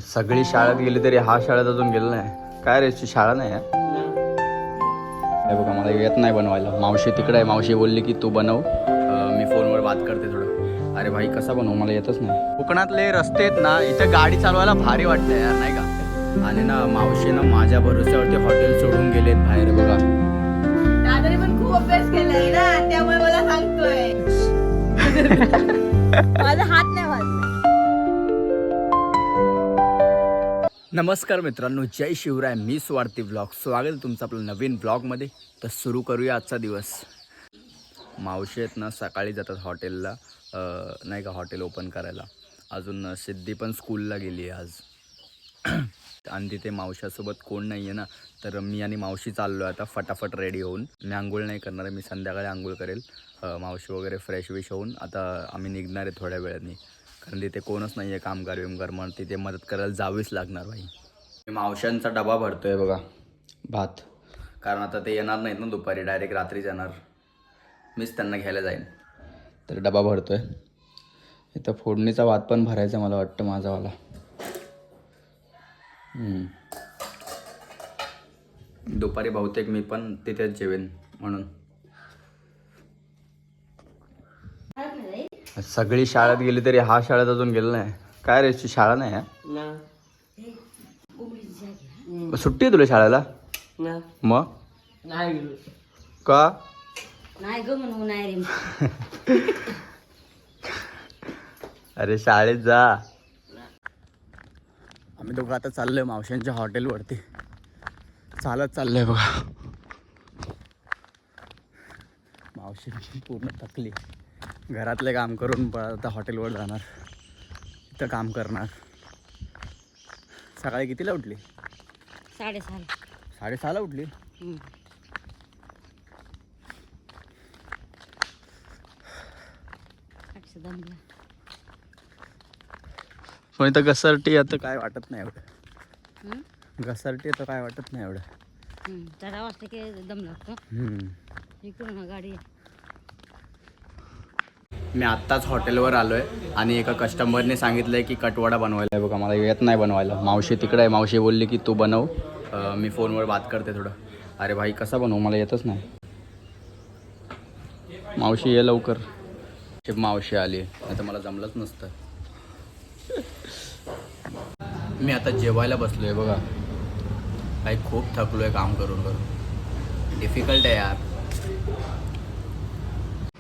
सगळी शाळेत गेली तरी हा शाळेत अजून गेला नाही. काय रे शाळा नाही आहे? हे बघा मला येत नाही बनवायला. मावशी तिकडे आहे. मावशी बोलली की तू बनव, मी फोनवर बात करते थोडं. अरे भाई कसा बनवू, मला येतच नाही. कोकणातले रस्ते आहेत ना, इथं गाडी चालवायला भारी वाटतं यार, नाही का? आणि ना मावशी ना माझ्या भरोश्यावरती हॉटेल सोडून गेलेत बाहेर. बघा दादाने पण खूप अभ्यास केलाय ना, त्यामुळे मला सांगतोय. माझा हात नाही वाजला. नमस्कार मित्रांनो, जय शिवराय. मी स्वार्थी ब्लॉग. स्वागत आहे तुमचं आपलं नवीन ब्लॉगमध्ये. तर सुरू करूया आजचा दिवस. मावशी आहेत ना सकाळी जातात हॉटेलला, नाही का, हॉटेल ओपन करायला. अजून सिद्धी पण स्कूलला गेली आहे आज. आणि तिथे मावशासोबत कोण नाही आहे ना, तर मी आणि मावशी चाललो आहे आता फटाफट रेडी होऊन. मी आंघोळ नाही करणार आहे, मी संध्याकाळी आंघोळ करेल. मावशी वगैरे फ्रेश विश होऊन आता आम्ही निघणार आहे थोड्या वेळाने, कारण तिथे कोणच नाही आहे कामगार विमगार, म्हणून तिथे मदत करायला जावीच लागणार भाई. मी मावशांचा डबा भरतो आहे बघा, भात, कारण आता ते येणार नाहीत ना दुपारी, डायरेक्ट रात्रीच येणार. मीच त्यांना घ्यायला जाईन, तर डबा भरतो आहे. इथं फोडणीचा भात पण भरायचा मला वाटतं माझावाला. दुपारी बहुतेक मी पण तिथेच जेवेन म्हणून. सगळी शाळेत गेली तरी हा शाळेत अजून गेला नाही. काय रे शाळा नाही आहे? सुट्टी आहे तुला शाळेला? मग का नाही ग म्हणून नाही रे. अरे शाळेत जा. आम्ही दोघं आता चाललोय मावशांच्या हॉटेलवरती, चालत चाललोय बघा. मावशी पूर्ण थकली, घरातले काम करून आता हॉटेलवर जाणार, इथं काम करणार. सकाळी कितीला उठली? 6:30. 6:30ला उठली? पण इथं घसरटी आता काय वाटत नाही एवढं. घसरटी आता काय वाटत नाही एवढं. चढा वाजता की दम लागतो. इकडून हा गाडी. मी आत्ताच हॉटेलवर आलो आहे आणि एका कस्टमरने सांगितलं आहे की कटवडा बनवायला आहे. बघा मला येत नाही बनवायला. मावशी तिकडे आहे. मावशी बोलली की तू बनव, मी फोनवर बात करते थोडं. अरे भाई कसा बनवू, मला येतच नाही. मावशी ये लवकर. मावशी आली नाही तर मला जमलंच नसतं. मी आता जेवायला बसलो आहे बघा. काही खूप थकलो आहे काम करून करून. डिफिकल्ट आहे यार.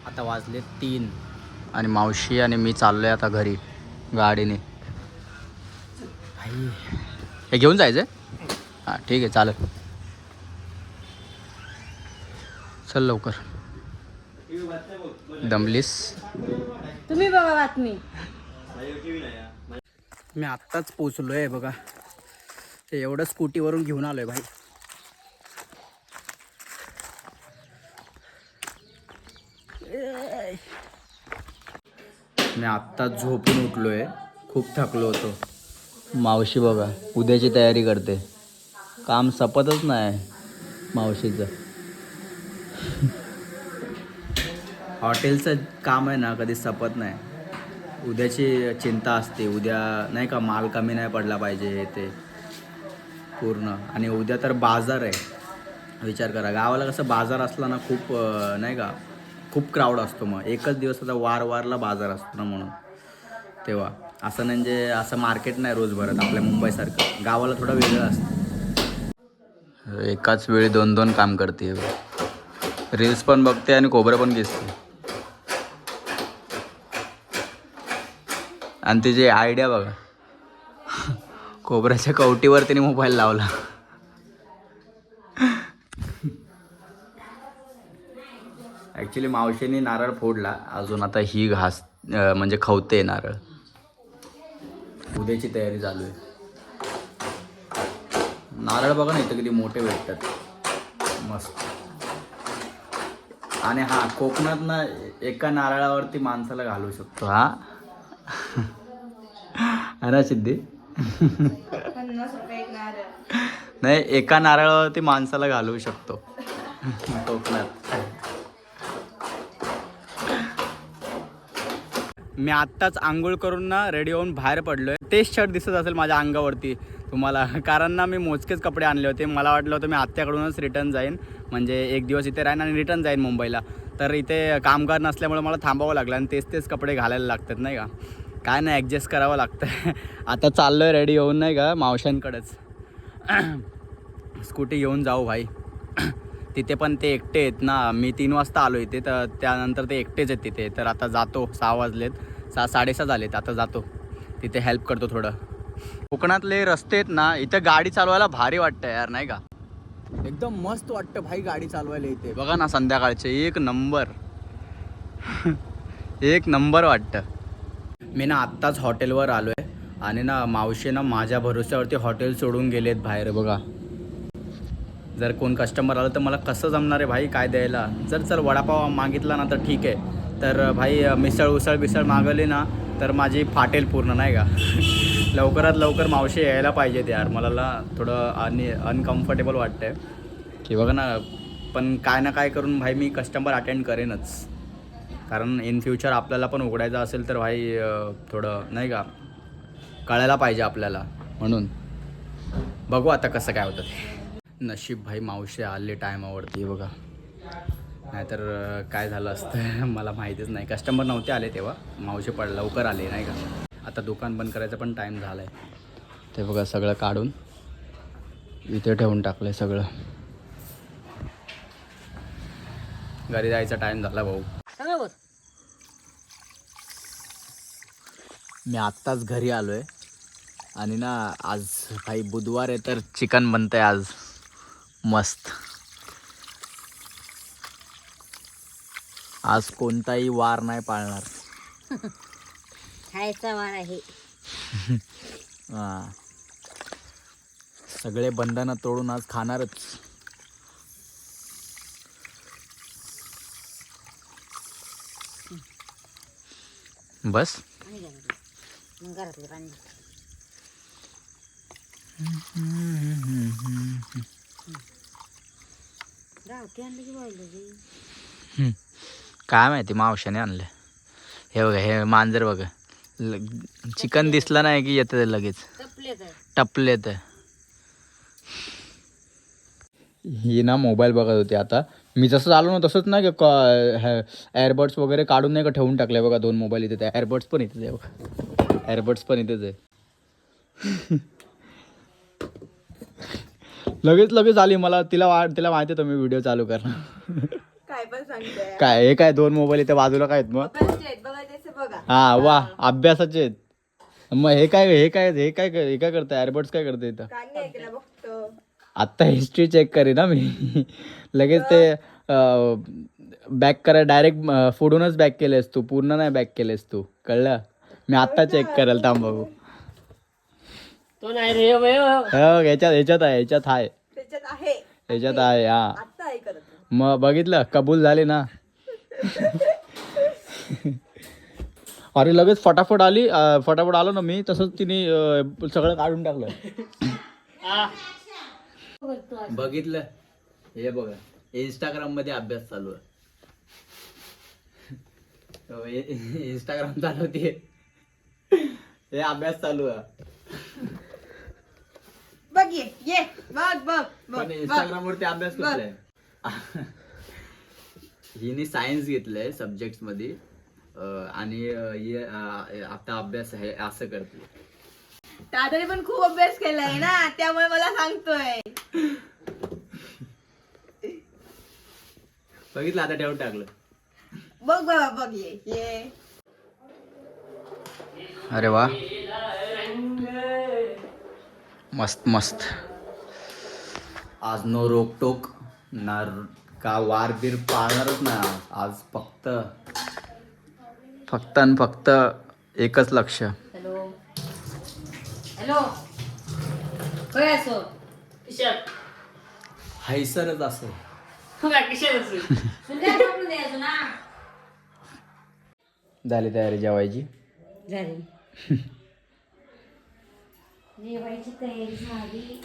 आता वाजले 3 आणि मावशी आणि मी चाललो आहे आता घरी गाडीने. हे घेऊन जायचं? हां ठीक आहे चालेल, चल लवकर. दमलीस? तुम्ही बघा बातमी. मी आत्ताच पोचलो आहे बघा. ते एवढं स्कूटीवरून घेऊन आलो आहे भाई. मी आत्ताच झोपून उठलो आहे, खूप थकलो होतो. मावशी बघा उद्याची तयारी करते. काम संपतच नाही मावशीचं. हॉटेलचं काम आहे ना, कधी संपत नाही. उद्याची चिंता असते, उद्या नाही का माल कमी नाही पडला पाहिजे ते पूर्ण. आणि उद्या तर बाजार आहे. विचार करा, गावाला कसं बाजार असला ना खूप नाही का, खूप क्राऊड असतो. मग एकच दिवस आता वारला बाजार असतो ना, म्हणून तेव्हा असं म्हणजे असं मार्केट नाही रोज भरत आपल्या मुंबईसारखं. गावाला थोडं वेगळं असतं. एकाच वेळी 2 काम करते. रील्स पण बघते आणि खोबरं पण घेते. आणि तिची आयडिया बघा, खोबऱ्याच्या कवटीवर तिने मोबाईल लावला. ॲक्च्युली मावशीने नारळ फोडला, अजून आता ही घास म्हणजे खवते नारळ. उद्याची तयारी चालू आहे. नारळ बघा ना इथं किती मोठे भेटतात, मस्त. आणि हा कोकणात ना एका नारळावरती माणसाला घालू शकतो. हा ना सिद्धी? 50 रुपये एक नारळ. नाही, एका नारळावरती माणसाला घालवू शकतो कोकणात. मी आत्ताच आंघोळ करून ना रेडी होऊन बाहेर पडलोय. तेच शर्ट दिसत असेल माझ्या अंगावरती तुम्हाला, कारण ना मी मोजकेच कपडे आणले होते. मला वाटलं होतं मी आत्याकडूनच रिटर्न जाईन, म्हणजे एक दिवस इथे राहीन आणि रिटर्न जाईन मुंबईला. तर इथे कामगार नसल्यामुळे मला थांबावं लागलं आणि तेच कपडे घालायला लागतात नाही का. काय नाही, ॲडजस्ट करावं लागतं. आता चाललो आहे रेडी होऊन नाही का मावशांकडेच. स्कूटी घेऊन जाऊ भाई. तिथे पण ते एकटे आहेत ना, मी 3 वाजता आलो इथे, तर त्यानंतर ते एकटेच आहेत तिथे. तर आता जातो, 6 वाजलेत, 6-6:30 झालेत. आता जातो तिथे, हेल्प करतो थोडं. कोकणातले रस्ते आहेत ना, इथं गाडी चालवायला भारी वाटतं यार नाही का. एकदम मस्त वाटतं भाई गाडी चालवायला इथे. बघा ना संध्याकाळचे एक नंबर. एक नंबर वाटतं. मी ना आत्ताच हॉटेलवर आलो आहे आणि ना मावशी ना माझ्या भरोश्यावरती हॉटेल सोडून गेलेत बाहेर. बघा, जर कोण कस्टमर आलं तर मला कसं जमणार आहे भाई काय द्यायला. जर चल वडापाव मागितला ना तर ठीक आहे, तर भाई मिसळ मागवली ना तर माझी फाटेल पूर्ण नाही का. लवकरात लवकर मावशी यायला पाहिजेत यार. मला ना थोडं अनकम्फर्टेबल वाटतं आहे की बघा ना, पण काय ना काय करून भाई मी कस्टमर अटेंड करेनच, कारण इन फ्युचर आपल्याला पण उघडायचं असेल तर भाई थोडं नाही का कळायला पाहिजे आपल्याला. म्हणून बघू आता कसं काय होतं ते. नशीब भाई मावशी आले टायमावरती बघा, नाहीतर काय झालं असतं मला माहितीच नाही. कस्टमर नव्हते आले तेव्हा, मावशी लवकर आले नाही का. आता दुकान बंद करायचा पण टाईम झाला आहे. ते बघा सगळं काढून इथे ठेवून टाकलं आहे सगळं. घरी जायचा टाईम झाला भाऊ. मी आत्ताच घरी आलो आहे आणि ना आज भाई बुधवार आहे तर चिकन बनतं आहे आज मस्त. आज कोणताही वार नाही पाळणार. खायचा वार आहे. हां, सगळे बंधनं तोडून आज खाणारच. बस काय माहिती मावशाने आणलं. हे बघा, हे मांजर बघा, चिकन दिसलं नाही की येतं लगेच टपलेत. ही ना मोबाईल बघत होती. आता मी जसं आलो ना तसंच नाही का एअरबड्स वगैरे काढून नाही का ठेवून टाकले बघा. 2 मोबाईल इथे, एअरबड्स पण इथेच आहे बघा, एअरबड्स पण इथेच आहे. लगेच आली. तिला माहिती आहे तुम्ही व्हिडिओ चालू करणार. काय पण सांगतोय. काय हे काय 2 मोबाईल इथे बाजूला काय आहेत मग. बघा. हा वा, अभ्यासाचे आहेत. मग हे काय करतं, एअरबड्स काय करतं इथं. आत्ता हिस्ट्री चेक करी ना मी. लगेच ते बॅक करा, डायरेक्ट फोडूनच बॅक केलेस तू, पूर्ण नाही बॅक केलेस तू, कळलं. मी आत्ता चेक करेल, थांब बघू. तो नाही रे ह्याच्यात आहे हा. मग बघितलं, कबूल झाले ना. अरे लगेच फटाफट आलो ना मी, तसंच तिने सगळं काढून टाकलं. बघितलं, हे बघा इंस्टाग्राम मध्ये अभ्यास चालू आहे. इंस्टाग्राम चालवते, हे अभ्यास चालू आहे. बघ ये बघ इंस्टाग्राम वरती अभ्यास करतोय. हिने सायन्स घेतलंय सब्जेक्ट मध्ये आणि आता अभ्यास आहे असं करते. दादाने पण खूप अभ्यास केलाय ना, त्यामुळे मला सांगतोय. बघितलं, आता ठेवून टाकलं. बघ ये. अरे वा, मस्त. आज नो रोकटोक ना का वार बीर पाळणारच ना आज. फक्त एकच लक्ष. हॅलो काय असो हैसरच असं. झाली तयारी जेवायची. जेवायची तयारी झाली.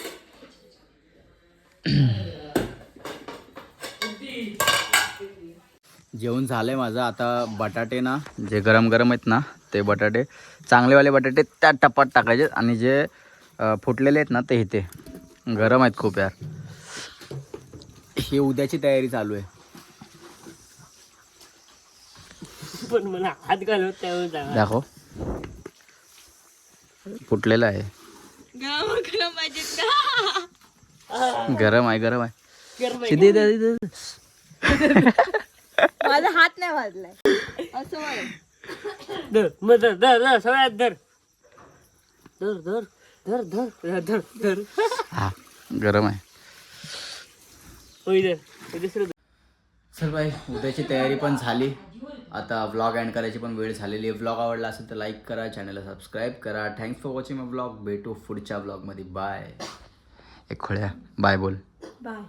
जेवण झालं आहे माझं. आता बटाटे ना जे गरम गरम आहेत ना ते बटाटे चांगलेवाले बटाटे त्या टपात टाकायचे आणि जे फुटलेले आहेत ना ते इथे गरम आहेत खूप यार. ही उद्याची तयारी चालू आहे. पण मला हात घालवत त्यावर दाखव फुटलेलं आहे. गरम आहे गरम आहे. सिद्धे दे, दे, दे. माझा हात नाही वाजलाय असं मला. धर मग धर धर धर सगळ्यात धर धर धर धर धर धर धर हा गरम आहे. होय धर दुसरं चल बाई उद्याची तयारी पण झाली. आता व्लॉग एंड करायची पण वेळ झालेली आहे. व्लॉग आवडला असेल तर लाईक करा, चॅनलला सबस्क्राईब करा. Thanks for watching my vlog. भेटू पुढच्या व्लॉगमध्ये. बाय. एक खोळ्या बाय बोल. बाय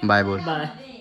बाय बोल. बाय.